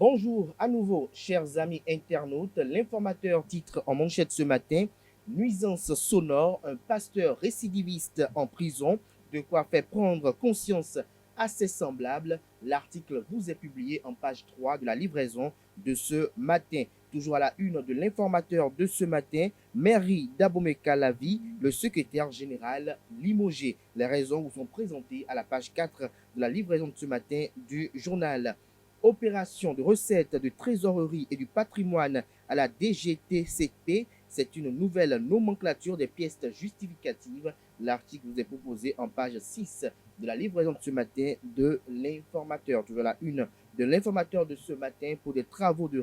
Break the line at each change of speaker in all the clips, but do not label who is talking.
Bonjour à nouveau, chers amis internautes. L'informateur titre en manchette ce matin: nuisance sonore, un pasteur récidiviste en prison, de quoi faire prendre conscience à ses semblables. L'article vous est publié en page 3 de la livraison de ce matin. Toujours à la une de l'informateur de ce matin, Mairie d'Abomey-Calavi, le secrétaire général limogé. Les raisons vous sont présentées à la page 4 de la livraison de ce matin du journal. Opération de recettes, de trésorerie et du patrimoine à la DGTCP. C'est une nouvelle nomenclature des pièces justificatives. L'article vous est proposé en page 6 de la livraison de ce matin de l'informateur. Toujours la une de l'informateur de ce matin pour des travaux de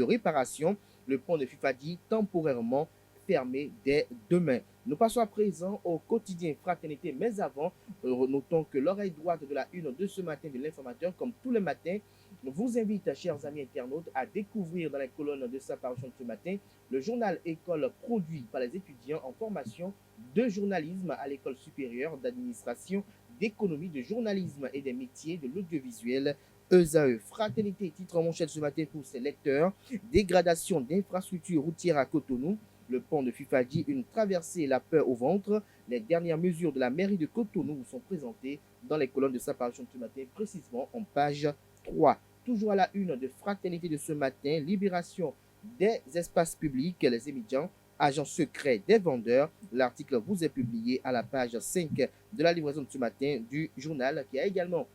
réparation. Le pont de Fifadi temporairement fermé dès demain. Nous passons à présent au quotidien Fraternité, mais avant, notons que l'oreille droite de la une de ce matin de l'informateur, comme tous les matins, vous invite, chers amis internautes, à découvrir dans les colonnes de sa parution de ce matin le journal École produit par les étudiants en formation de journalisme à l'École supérieure d'administration, d'économie, de journalisme et des métiers de l'audiovisuel. ESAE. Fraternité titre en manchette ce matin pour ses lecteurs: dégradation d'infrastructures routières à Cotonou, le pont de Fifadi, une traversée, la peur au ventre. Les dernières mesures de la mairie de Cotonou vous sont présentées dans les colonnes de sa parution de ce matin, précisément en page 3. Toujours à la une de Fraternité de ce matin, libération des espaces publics, les étudiants, agents secrets des vendeurs. L'article vous est publié à la page 5 de la livraison de ce matin du journal, qui a également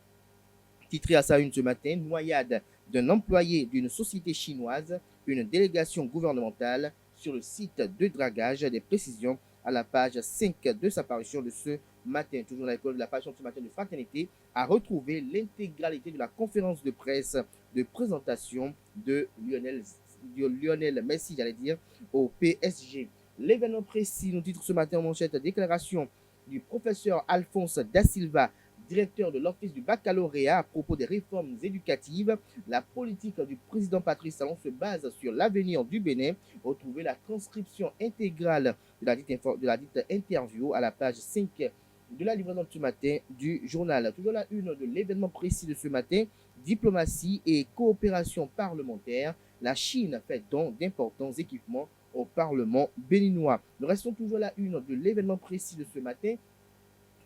titré à sa une ce matin: noyade d'un employé d'une société chinoise, une délégation gouvernementale sur le site de dragage. Des précisions à la page 5 de sa parution de ce matin. Toujours dans l'école de la parution de ce matin de Fraternité, à retrouver l'intégralité de la conférence de presse de présentation de Lionel Messi, j'allais dire, au PSG. L'événement précis nous titre ce matin en manchette: déclaration du professeur Alphonse Da Silva, directeur de l'Office du baccalauréat, à propos des réformes éducatives. La politique du président Patrice Talon se base sur l'avenir du Bénin. Retrouvez la transcription intégrale de la dite interview à la page 5 de la livraison de ce matin du journal. Toujours la une de l'événement précis de ce matin: diplomatie et coopération parlementaire. La Chine fait don d'importants équipements au Parlement béninois. Nous restons toujours à la une de l'événement précis de ce matin: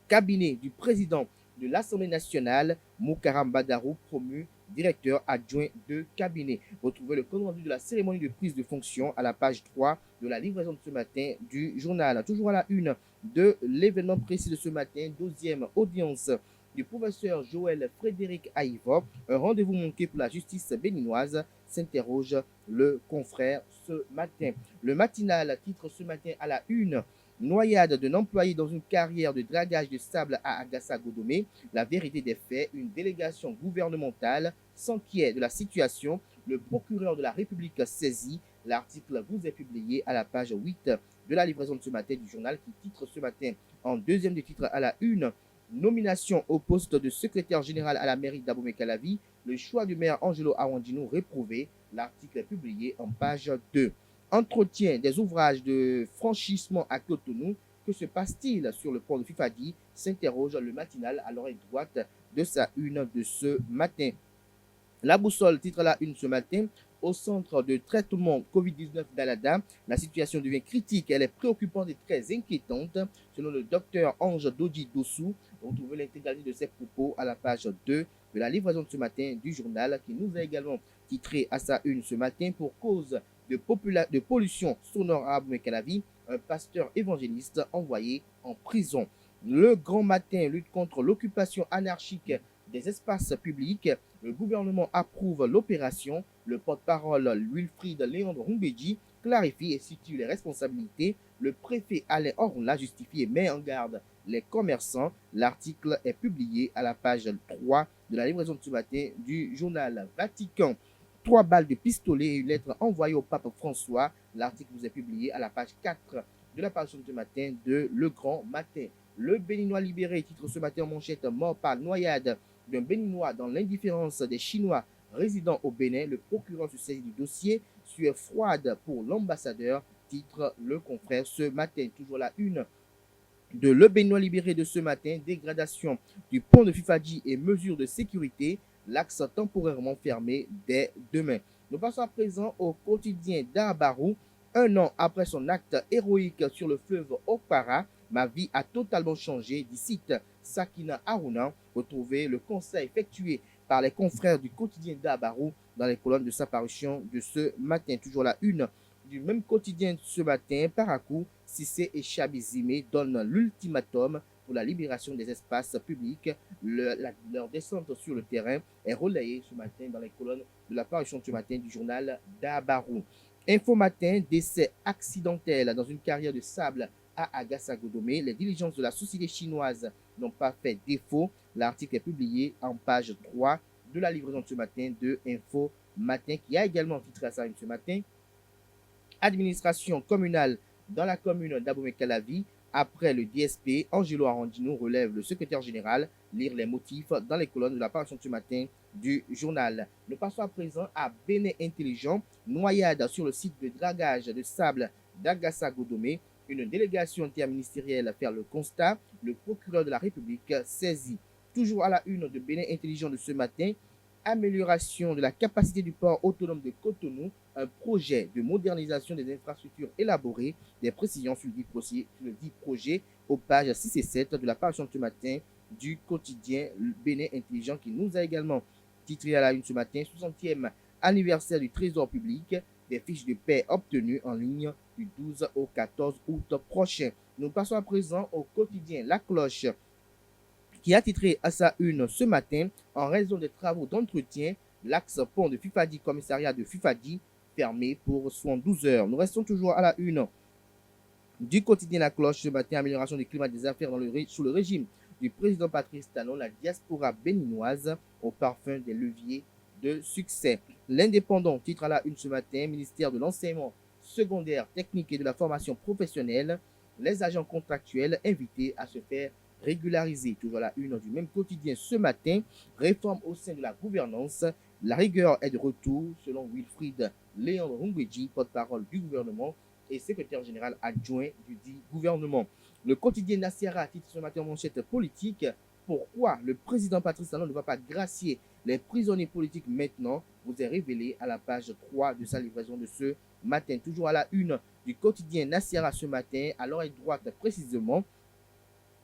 cabinet du président de l'Assemblée nationale, Moukaram Badarou, promu directeur adjoint de cabinet. Retrouvez le compte rendu de la cérémonie de prise de fonction à la page 3 de la livraison de ce matin du journal. Toujours à la une de l'événement précis de ce matin, 12e audience du professeur Joël Frédéric Aïvo. Un rendez-vous manqué pour la justice béninoise, s'interroge le confrère ce matin. Le matinal titre ce matin à la une: noyade d'un employé dans une carrière de dragage de sable à Agassa-Godomé. La vérité des faits: une délégation gouvernementale s'inquiète de la situation. Le procureur de la République saisi. L'article vous est publié à la page 8 de la livraison de ce matin du journal, qui titre ce matin en deuxième de titre à la une: nomination au poste de secrétaire général à la mairie d'Abomey-Calavi. Le choix du maire Angelo Awandino réprouvé. L'article est publié en page 2. Entretien des ouvrages de franchissement à Cotonou. Que se passe-t-il sur le pont de Fifadi, s'interroge le matinal à l'oreille droite de sa une de ce matin. La boussole titre la une ce matin: au centre de traitement Covid-19 d'Alada, la situation devient critique, elle est préoccupante et très inquiétante, selon le docteur Ange Dodi Dossou. Retrouvez l'intégralité de ses propos à la page 2 de la livraison de ce matin du journal, qui nous a également titré à sa une ce matin: pour cause de pollution sonore à Abomey-Calavi, un pasteur évangéliste envoyé en prison. Le grand matin lutte contre l'occupation anarchique des espaces publics. Le gouvernement approuve l'opération. Le porte-parole Wilfried Léandre Rumbedji clarifie et situe les responsabilités. Le préfet Alain Orla justifie et met en garde les commerçants. L'article est publié à la page 3 de la livraison de ce matin du journal Vatican. 3 balles de pistolet et une lettre envoyée au pape François. L'article vous est publié à la page 4 de la parution de ce matin de Le Grand Matin. Le Béninois libéré titre ce matin en manchette: mort par noyade d'un Béninois dans l'indifférence des Chinois résidant au Bénin. Le procureur se saisit du dossier. Sueur froide pour l'ambassadeur, titre le confrère ce matin. Toujours la une de Le Béninois libéré de ce matin: dégradation du pont de Fifadi et mesures de sécurité. l'axe temporairement fermé dès demain. Nous passons à présent au quotidien d'Abarou. Un an après son acte héroïque sur le fleuve Okpara, ma vie a totalement changé, dit cite Sakina Aruna. Retrouvez le conseil effectué par les confrères du quotidien d'Abarou dans les colonnes de sa parution de ce matin. Toujours la une du même quotidien ce matin, Parakou, Sissé et Chabizime donnent l'ultimatum pour la libération des espaces publics. Leur descente sur le terrain est relayée ce matin dans les colonnes de la parution ce matin du journal d'Abarou. Info Matin, décès accidentel dans une carrière de sable à Agasagodomé. Les diligences de la société chinoise n'ont pas fait défaut. L'article est publié en page 3 de la livraison de ce matin de Info Matin, qui a également titré à ça ce matin. Administration communale dans la commune d'Abomey-Calavi. Après le DSP, Angelo Arandino relève le secrétaire général. Lire les motifs dans les colonnes de la parution de ce matin du journal. Nous passons à présent à Bénin Intelligent. Noyade sur le site de dragage de sable d'Agassa-Godomé. Une délégation interministérielle faire le constat. Le procureur de la République saisit. Toujours à la une de Bénin Intelligent de ce matin, amélioration de la capacité du port autonome de Cotonou, un projet de modernisation des infrastructures élaboré, des précisions sur le dit projet aux pages 6 et 7 de la parution de ce matin du quotidien Bénin Intelligent, qui nous a également titré à la une ce matin, 60e anniversaire du Trésor public, des fiches de paie obtenues en ligne du 12 au 14 août prochain. Nous passons à présent au quotidien La Cloche, qui a titré à sa une ce matin, en raison des travaux d'entretien, l'axe pont de Fifadi, commissariat de Fifadi, fermé pour 72 heures. Nous restons toujours à la une du quotidien La Cloche ce matin, amélioration du climat des affaires sous le régime du président Patrice Talon, la diaspora béninoise au parfum des leviers de succès. L'Indépendant titre à la une ce matin, ministère de l'enseignement secondaire, technique et de la formation professionnelle, les agents contractuels invités à se faire régulariser. Toujours à la une du même quotidien ce matin, réforme au sein de la gouvernance, la rigueur est de retour selon Wilfried Léandre Rungweji, porte-parole du gouvernement et secrétaire général adjoint du dit gouvernement. Le quotidien Nassiara titre ce matin en manchette politique. Pourquoi le président Patrice Talon ne va pas gracier les prisonniers politiques maintenant, vous est révélé à la page 3 de sa livraison de ce matin. Toujours à la une du quotidien Nassiara ce matin, à l'oreille droite précisément,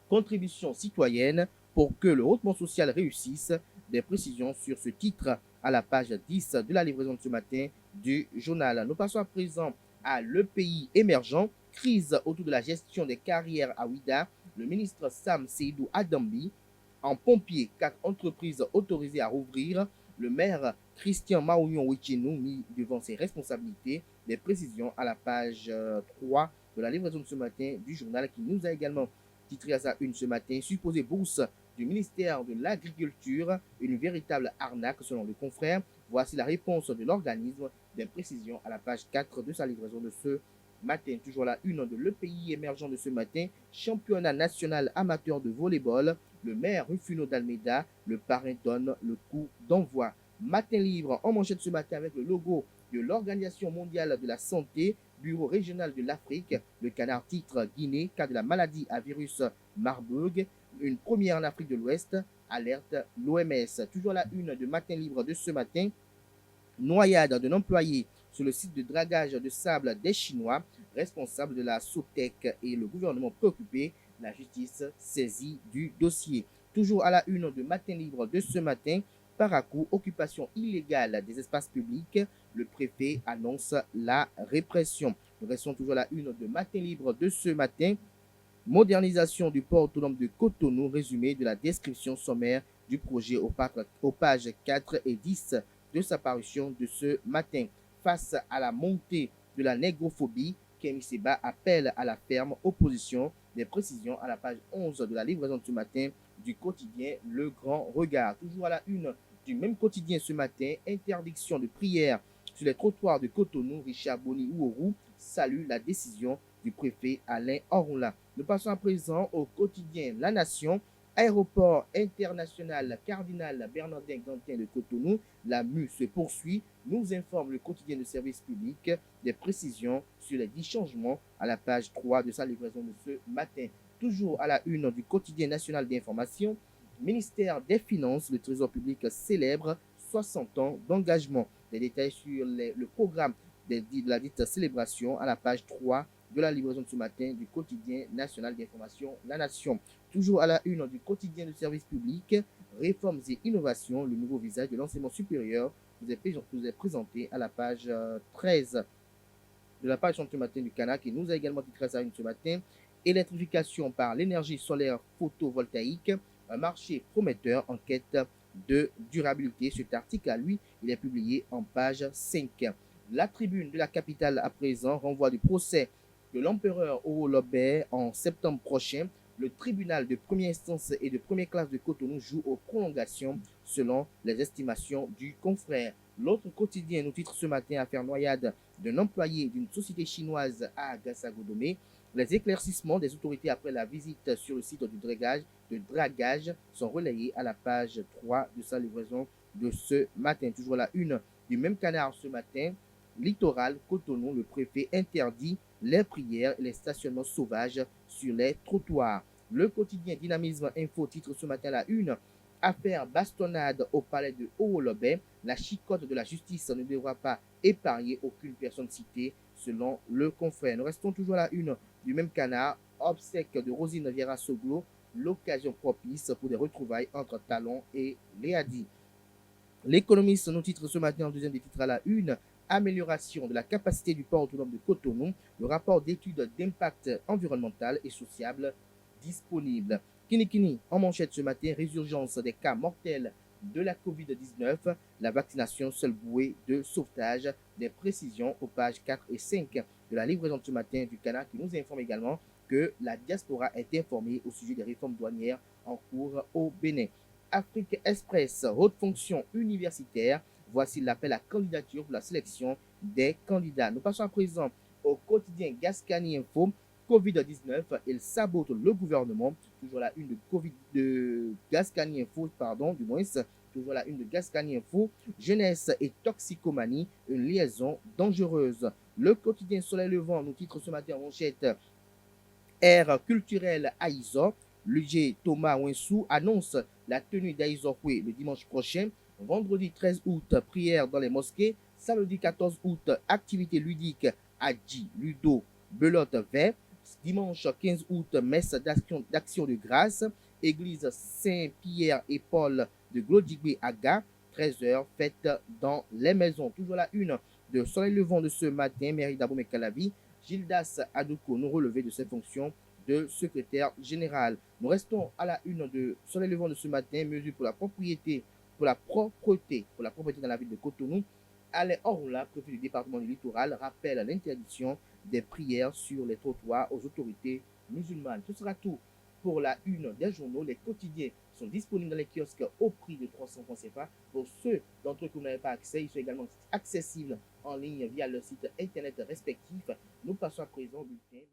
contribution citoyenne pour que le hautement social réussisse. Des précisions sur ce titre à la page 10 de la livraison de ce matin du journal. Nous passons à présent à Le Pays émergent, crise autour de la gestion des carrières à Ouida. Le ministre Sam Seydou Adambi, en pompier, 4 entreprises autorisées à rouvrir. Le maire Christian Maounion Wichenou mis devant ses responsabilités. Des précisions à la page 3 de la livraison de ce matin du journal, qui nous a également titré à sa une ce matin, supposée bourse du ministère de l'Agriculture, une véritable arnaque selon le confrère. Voici la réponse de l'organisme, des précisions à la page 4 de sa livraison de ce matin. Toujours la une de Le Pays émergent de ce matin, championnat national amateur de volleyball. Le maire Rufino d'Almeida, le parrain, donne le coup d'envoi. Matin libre en manchette ce matin avec le logo de l'Organisation mondiale de la santé, Bureau régional de l'Afrique. Le Canard titre Guinée, cas de la maladie à virus Marburg, une première en Afrique de l'Ouest, alerte l'OMS. Toujours la une de Matin libre de ce matin, noyade d'un employé sur le site de dragage de sable des Chinois, responsable de la SOTEC et le gouvernement préoccupé, la justice saisie du dossier. Toujours à la une de Matin libre de ce matin, Parakou, occupation illégale des espaces publics, le préfet annonce la répression. Nous restons toujours à la une de Matin libre de ce matin, modernisation du port autonome de Cotonou, résumé de la description sommaire du projet aux pages 4 et 10 de sa parution de ce matin. Face à la montée de la négrophobie, Kémy Séba appelle à la ferme opposition. Des précisions à la page 11 de la livraison de ce matin du quotidien Le Grand Regard. Toujours à la une du même quotidien ce matin, interdiction de prière sur les trottoirs de Cotonou. Richard Boni Ouourou salue la décision du préfet Alain Orla. Nous passons à présent au quotidien La Nation. Aéroport international Cardinal Bernardin Gantin de Cotonou, la mue se poursuit, nous informe le quotidien de service public. Des précisions sur les 10 changements à la page 3 de sa livraison de ce matin. Toujours à la une du quotidien national d'information, Ministère des Finances, le Trésor public célèbre 60 ans d'engagement. Des détails sur le programme de la dite célébration à la page 3 de la livraison de ce matin du quotidien national d'information La Nation. Toujours à la une du quotidien de service public, réformes et innovations, le nouveau visage de l'enseignement supérieur vous est présenté à la page 13 de la page ce matin du Canard qui nous a également titré ça ce matin. Électrification par l'énergie solaire photovoltaïque, un marché prometteur en quête de durabilité. Cet article, à lui, il est publié en page 5. La tribune de la capitale à présent renvoie du procès de l'empereur Horolobert en septembre prochain. Le tribunal de première instance et de première classe de Cotonou joue aux prolongations selon les estimations du confrère. L'autre quotidien nous titre ce matin affaire noyade d'un employé d'une société chinoise à Gassagodomé. Les éclaircissements des autorités après la visite sur le site de dragage sont relayés à la page 3 de sa livraison de ce matin. Toujours la une du même Canard ce matin. Littoral, Cotonou, le préfet interdit les prières et les stationnements sauvages sur les trottoirs. Le quotidien Dynamisme Info titre ce matin la une. Affaire bastonnade au palais de Horolobert. La chicote de la justice ne devra pas épargner aucune personne citée selon le confrère. Nous restons toujours à la une du même Canard. Obsèque de Rosine Viera Soglo, l'occasion propice pour des retrouvailles entre Talon et Léadi. L'économiste nous titre ce matin en deuxième des titres à la une. Amélioration de la capacité du port autonome de Cotonou, le rapport d'étude d'impact environnemental et social disponible. Kinikini, en manchette ce matin, résurgence des cas mortels de la COVID-19, la vaccination seule bouée de sauvetage, des précisions aux pages 4 et 5 de la livraison de ce matin du Canard qui nous informe également que la diaspora est informée au sujet des réformes douanières en cours au Bénin. Afrique Express, haute fonction universitaire, voici l'appel à candidature pour la sélection des candidats. Nous passons à présent au quotidien Gascani Info. Covid-19, il sabote le gouvernement. Toujours la une de Gascani Info, pardon, du moins, toujours la une de Gascani Info. Jeunesse et toxicomanie, une liaison dangereuse. Le quotidien Soleil Levant nous titre ce matin en manchette Air culturel à Isor. L'UG Thomas Winsou annonce la tenue d'Aizorkwe le dimanche prochain. Vendredi 13 août, prière dans les mosquées. Samedi 14 août, activité ludique à Dji, Ludo, Belote Vert. Dimanche 15 août, messe d'action de grâce. Église Saint-Pierre et Paul de Glodigbe Aga. 13h, fête dans les maisons. Toujours la une de Soleil Levant de ce matin, mairie d'Abomey-Calavi. Gildas Adouko nous relevé de ses fonctions de secrétaire général. Nous restons à la une de Soleil Levant de ce matin, mesure pour la propriété dans la ville de Cotonou. Alain Orla, préfet du département du littoral, rappelle l'interdiction des prières sur les trottoirs aux autorités musulmanes. Ce sera tout pour la une des journaux. Les quotidiens sont disponibles dans les kiosques au prix de 300 francs CFA. Pour ceux d'entre eux qui n'avaient pas accès, ils sont également accessibles en ligne via leur site internet respectif. Nous passons à présent au bulletin.